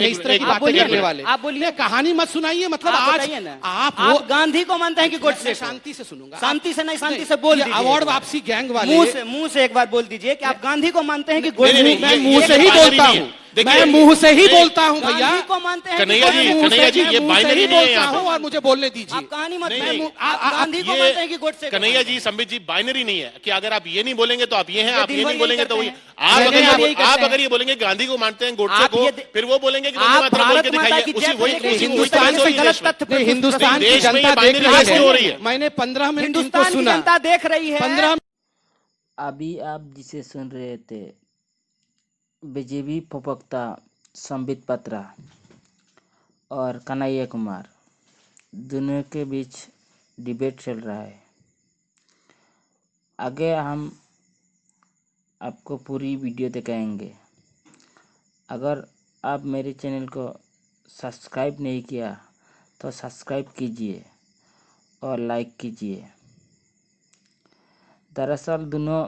इस तरह की बातें करने वाले। आप बोलिए, कहानी मत सुनाइए। मतलब आज आप गांधी को मानते हैं कि गोडसे? शांति से सुनूंगा, शांति से नहीं, शांति से बोल दीजिए। अवार्ड वापसी गैंग वाले मुंह से एक बार बोल दीजिए कि आप गांधी को मानते हैं कि गोडसे? मैं मुंह से ही बोलता हूँ, मैं मुंह से ही बोलता हूँ भैया। गांधी को मानते हैं? कन्हैया जी ये बाइनरी नहीं है यहाँ पे। और मुझे बोलने दीजिए। आप कहानी मत, आप गांधी को मानते हैं कि गोडसे? कन्हैया जी, संबित जी, बाइनरी नहीं है कि अगर आप ये नहीं बोलेंगे तो आप ये हैं, आप ये नहीं बोलेंगे तो वही। आप अगर ये बोलेंगे गांधी को मानते हैं गोडसे को, फिर वो बोलेंगे कि हिंदुस्तान की जनता देख रही है। मैंने 15 मिनट इनको सुना, जनता देख रही है। 15 अभी आप जिसे सुन रहे थे बीजेपी प्रवक्ता संबित पात्रा और कन्हैया कुमार, दोनों के बीच डिबेट चल रहा है। आगे हम आपको पूरी वीडियो दिखाएंगे। अगर आप मेरे चैनल को सब्सक्राइब नहीं किया तो सब्सक्राइब कीजिए और लाइक कीजिए। दरअसल दोनों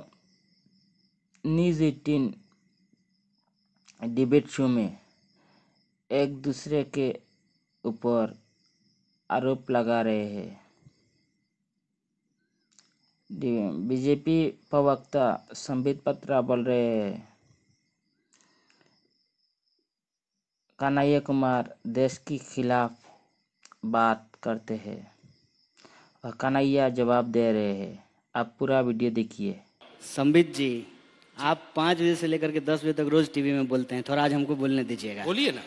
न्यूज़ 18 डिबेट शो में एक दूसरे के ऊपर आरोप लगा रहे हैं। बीजेपी प्रवक्ता संबित पात्रा बोल रहे हैं कन्हैया कुमार देश के खिलाफ बात करते हैं और कन्हैया जवाब दे रहे हैं। आप पूरा वीडियो देखिए। संबित जी, आप 5 बजे से लेकर के 10 बजे तक रोज टीवी में बोलते हैं, थोड़ा आज हमको बोलने दीजिएगा। बोलिए ना।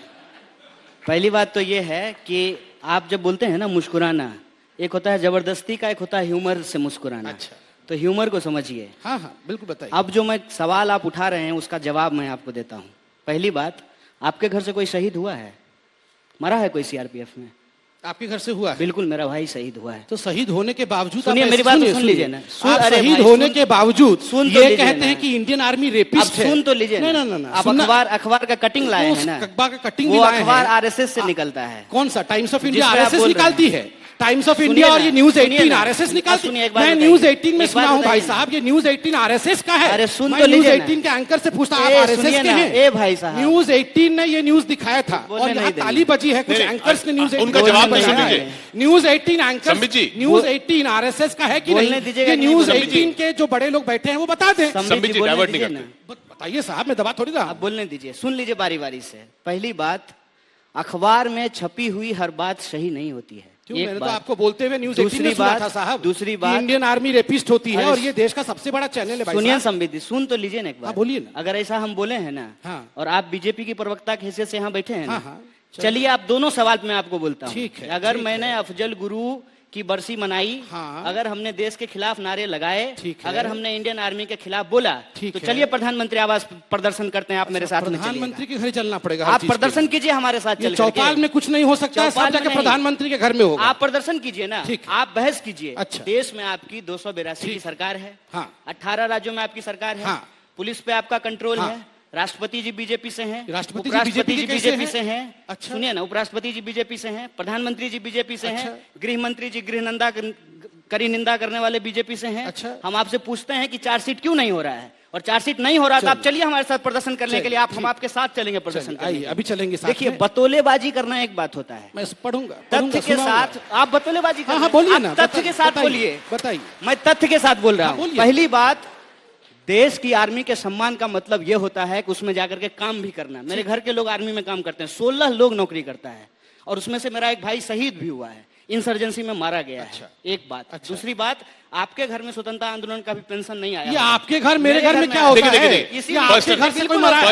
पहली बात तो ये है कि आप जब बोलते हैं ना मुस्कुराना, एक होता है जबरदस्ती का, एक होता है ह्यूमर से मुस्कुराना। अच्छा, तो ह्यूमर को समझिए। हाँ हाँ बिल्कुल बताइए। अब जो मैं सवाल आप उठा रहे हैं उसका जवाब मैं आपको देता हूँ। पहली बात, आपके घर से कोई शहीद हुआ है? मरा है कोई सीआरपीएफ में? आपके घर से हुआ है? बिल्कुल, मेरा भाई शहीद हुआ है। तो शहीद होने के बावजूद सुनिए मेरी बात, सुन लीजिए ना। शहीद होने के बावजूद ये कहते हैं कि इंडियन आर्मी रेपिस्ट है। सुन तो लीजिए ना। आप अखबार का कटिंग लाए हैं ना? अखबार का कटिंग वो अखबार आरएसएस से निकलता है। कौन सा? टाइम्स ऑफ इंडिया आरएसएस निकालती है। टाइम्स ऑफ इंडिया और ये न्यूज़ 18 आरएसएस निकालती है। मैं न्यूज़ 18 में सुना हूँ भाई साहब, ये न्यूज़ 18 आरएसएस का है। अरे सुन तो न्यूज़ लीजिए 18 के एंकर से पूछता, आप आरएसएस के हैं? ए भाई साहब, न्यूज़ 18 ने ये न्यूज़ दिखाया था और यहाँ ताली बजी है। कुछ एंकर्स ने न्यूज़ 18 उनका जवाब नहीं सुनिए। न्यूज़ 18 एंकर, न्यूज़ 18 आरएसएस का है कि नहीं? ये न्यूज़ 18 के जो बड़े लोग बैठे हैं वो बता दें। संबित जी डाइवर्ट नहीं करते। बताइए साहब, मैं दबा थोड़ी रहा। आप बोलने दीजिए, सुन लीजिए बारी बारी से। पहली बात, अखबार में छपी हुई हर बात सही नहीं होती है। मैंने तो आपको बोलते हुए न्यूज़ 18 में सुना था साहब। दूसरी बात, इंडियन आर्मी रेपिस्ट होती है और ये देश का सबसे बड़ा चैनल है भाई। सुनिए संबित जी, सुन तो लीजिए ना एक बार। बोलिए ना। अगर ऐसा हम बोले हैं ना, और आप बीजेपी की प्रवक्ता की हैसियत से यहाँ बैठे हैं ना, चलिए आप दोनों सवाल में आपको बोलता हूँ। ठीक है। अगर मैंने अफजल गुरु की बरसी मनाई, अगर हमने देश के खिलाफ नारे लगाए, अगर हमने इंडियन आर्मी के खिलाफ बोला, तो चलिए प्रधानमंत्री आवास प्रदर्शन करते हैं। आप मेरे साथ में प्रधानमंत्री के घर चलना पड़ेगा। आप प्रदर्शन कीजिए हमारे साथ चल। चौपाल में कुछ नहीं हो सकता है, सब जाके प्रधानमंत्री के घर में होगा। आप प्रदर्शन कीजिए ना, आप बहस कीजिए। अच्छा। देश में आपकी 282 की सरकार है, 18 राज्यों में आपकी सरकार है, पुलिस पे आपका कंट्रोल है, राष्ट्रपति जी बीजेपी से हैं, राष्ट्रपति जी बीजेपी से हैं। अच्छा। सुनिए ना, उपराष्ट्रपति जी बीजेपी से हैं, प्रधानमंत्री जी बीजेपी से हैं, गृह मंत्री जी गृह निंदा करने वाले बीजेपी से हैं। अच्छा। हम आपसे पूछते हैं कि चार्जशीट क्यों नहीं हो रहा है, और चार्जशीट नहीं हो रहा तो आप चलिए हमारे साथ प्रदर्शन करने के लिए। हम आपके साथ चलेंगे प्रदर्शन करने। अभी चलेंगे। देखिए, बतौलेबाजी करना एक बात होता है, मैं पढ़ूंगा तथ्य के साथ। आप बतौलेबाजी हाँ बोलिए ना, तथ्य के साथ बोलिए। बताइए। मैं तथ्य के साथ बोल रहा हूँ। पहली बात, देश की आर्मी के सम्मान का मतलब यह होता है कि उसमें जाकर के काम भी करना। मेरे घर के लोग आर्मी में काम करते हैं, 16 लोग नौकरी करता है, और उसमें से मेरा एक भाई शहीद भी हुआ है, इंसर्जेंसी में मारा गया है। एक बात। दूसरी बात, आपके घर में स्वतंत्रता आंदोलन का भी पेंशन नहीं आया। ये आपके घर मेरे घर में क्या होता है? इसी आपके घर से कोई मरा है?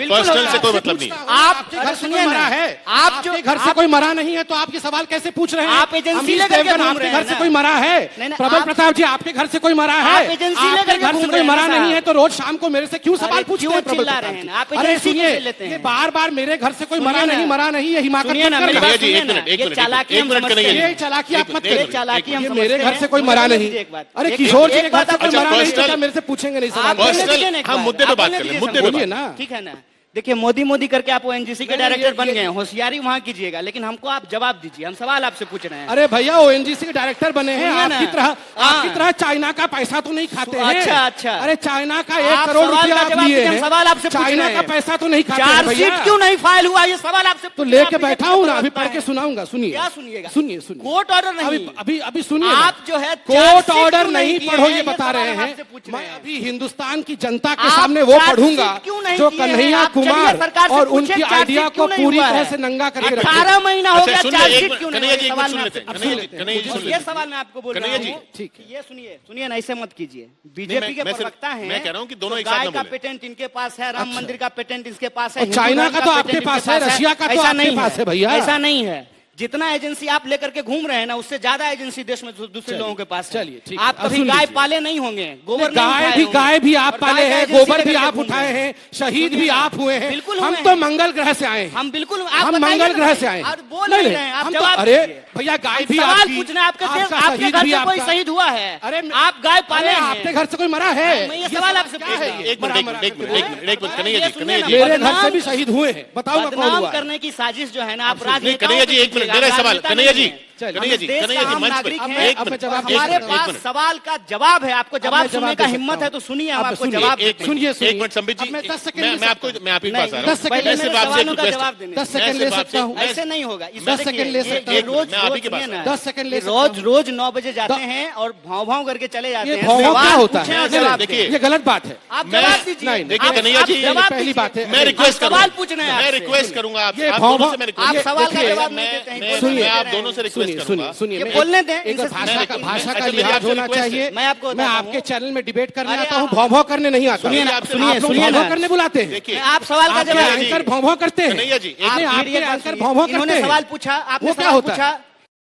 पर्सनल से कोई मतलब नहीं। आपके घर से कोई मरा है? आपके घर से कोई मरा नहीं है तो आपके सवाल कैसे पूछ रहे हैं? आप एजेंसी लेकर के आपके घर से कोई मरा है? प्रबल प्रताप जी, आपके घर से कोई मरा है? आपके घर से कोई मरा नहीं है तो रोज शाम को मेरे से क्यों सवाल पूछते हैं प्रबल प्रताप जी? अरे सुनिए, ये बार बार मेरे घर से कोई मरा नहीं, ये हिमाकत मत करिए। ये चालाकी आप मत करिए। मेरे घर से कोई मरा नहीं। अरे किशोर जी के घर से कोई मरा नहीं, मेरे से पूछेंगे नहीं सवाल। हम मुद्दे पे बात कर लें, मुद्दे पे बोलिए ना। ठीक है ना, देखिए मोदी मोदी करके आप ओएनजीसी के डायरेक्टर बन गए हैं, होशियारी वहां कीजिएगा, लेकिन हमको आप जवाब दीजिए, हम सवाल आपसे पूछ रहे हैं। अरे भैया ओएनजीसी के डायरेक्टर बने हैं, आपकी तरह चाइना का पैसा तो नहीं खाते हैं। अच्छा अच्छा, अरे चाइना का 1 करोड़ रुपया आप लिए हैं, सवाल आपसे चाइना का पैसा तो नहीं खाते हैं। चार्जशीट क्यों नहीं फाइल हुआ, ये सवाल आपसे तो लेके बैठा हूँ ना, अभी पढ़ के सुनाऊंगा, सुनिए। क्या सुनिएगा? सुनिए कोर्ट ऑर्डर नहीं, अभी सुनिए। आप जो है कोर्ट ऑर्डर नहीं पढ़ो ये बता रहे हैं, मैं अभी हिंदुस्तान की जनता के सामने वो पढ़ूंगा जो कन्हैया कुमार और उनकी आइडिया को पूरी तरह से नंगा करके 18 महीना हो गया, चार्जशीट क्यों कन्हैया नहीं? जी सुन लेते ये सवाल मैं आपको बोल रहा कन्हैया जी, हूँ, ठीक ये सुनिए ना, ऐसे मत कीजिए। बीजेपी के प्रवक्ता हैं, मैं कह रहा हूँ कि दोनों एक गाय साथ का पेटेंट इनके पास है, राम मंदिर का पेटेंट इसके पास है, और चाइना का तो आपके पास है, रशिया का तो आपके पास है भैया। ऐसा नहीं है, जितना एजेंसी आप लेकर के घूम रहे हैं ना, उससे ज्यादा एजेंसी देश में दूसरे लोगों के पास है। चलिए ठीक, आप कभी गाय पाले नहीं होंगे, गोबर गाय भी आप पाले हैं, गोबर भी आप उठाए हैं, शहीद भी आप हुए हैं। बिल्कुल हम तो मंगल ग्रह से आए हैं, हम बिल्कुल हम मंगल ग्रह से आए बोल नहीं रहे हैं, आप जवाब अरे भैया गाय भी सवाल आपकी, पूछना, आपके घर शहीद भी से कोई आपका। शहीद हुआ है? अरे आप गाय पाले हैं, आपके घर से कोई मरा है? मैं ये सवाल आपसे क्या पूछ है रहा हूं। ये? एक मिनट कन्हैया जी मेरे घर से भी शहीद हुए हैं, बताऊंगा कौन बदनाम हुआ है? करने की साजिश जो है ना, आप राजनेताओं कन्हैया जी एक मिनट, मेरा सवाल कन्हैया जी, चलिए, कन्हैया जी मंच पे हमारे पास सवाल का जवाब है, आपको जवाब सुनने का हिम्मत है तो सुनिए, हम आपको जवाब सुनिए। एक मिनट संबित जी, मैं 10 सेकंड मैं आपके पास आ रहा हूँ, 10 सेकंड मैं सिर्फ आपसे सवालों का जवाब देने 10 सेकंड ले सकता हूँ, ऐसे नहीं होगा। 10 सेकंड ले सकता हूँ, रोज मैं आप ही के पास 10 सेकंड ले सकता हूँ। रोज 9 बजे जाते हैं और भाव भाव करके चले जाते ये हैं। भाव क्या होता पूछें और है? जवाब देखिए, दें। ये गलत बात है। आप मैं- जवाब दीजिए। नहीं, देखिए आप- कन्हैया आप जी, जवाब पहली दीजिए। बात है, मैं रिक्वेस्ट सवाल करूंगा, पूछना है मैं आपसे। रिक्वेस्ट करूंगा ये आप भाव- दोनों से मैं आप रिक्वेस्ट सवाल का देखिए, जवाब नहीं देते हैं। मैं आप दोनों से रिक्वेस्ट करूंगा। सुनिए, ये बोलने दें, एक इनसे भाषा का अच्छा, मेरी लिहाज आपसे होना रिक्वेस्ट है। चाहिए। मैं आपको मैं बताता आपके हूं। चैनल में डिबेट करने अरे आता हूँ, आप- भाव भाव करने नहीं आता। सुनिए ना, आप सुनिए, लोग सुनिए भाव भाव ना। करने बुलाते हैं। देखिए आप सवाल का आपके जवाब एंकर भाव भाव करते हैं। कन्हैया जी, आपके मेरी एक बात एंकर सुनिए। भाव भाव इन्होंने करते हैं। सवाल पूछा, आपने वो क्या सवाल होता है? पूछा,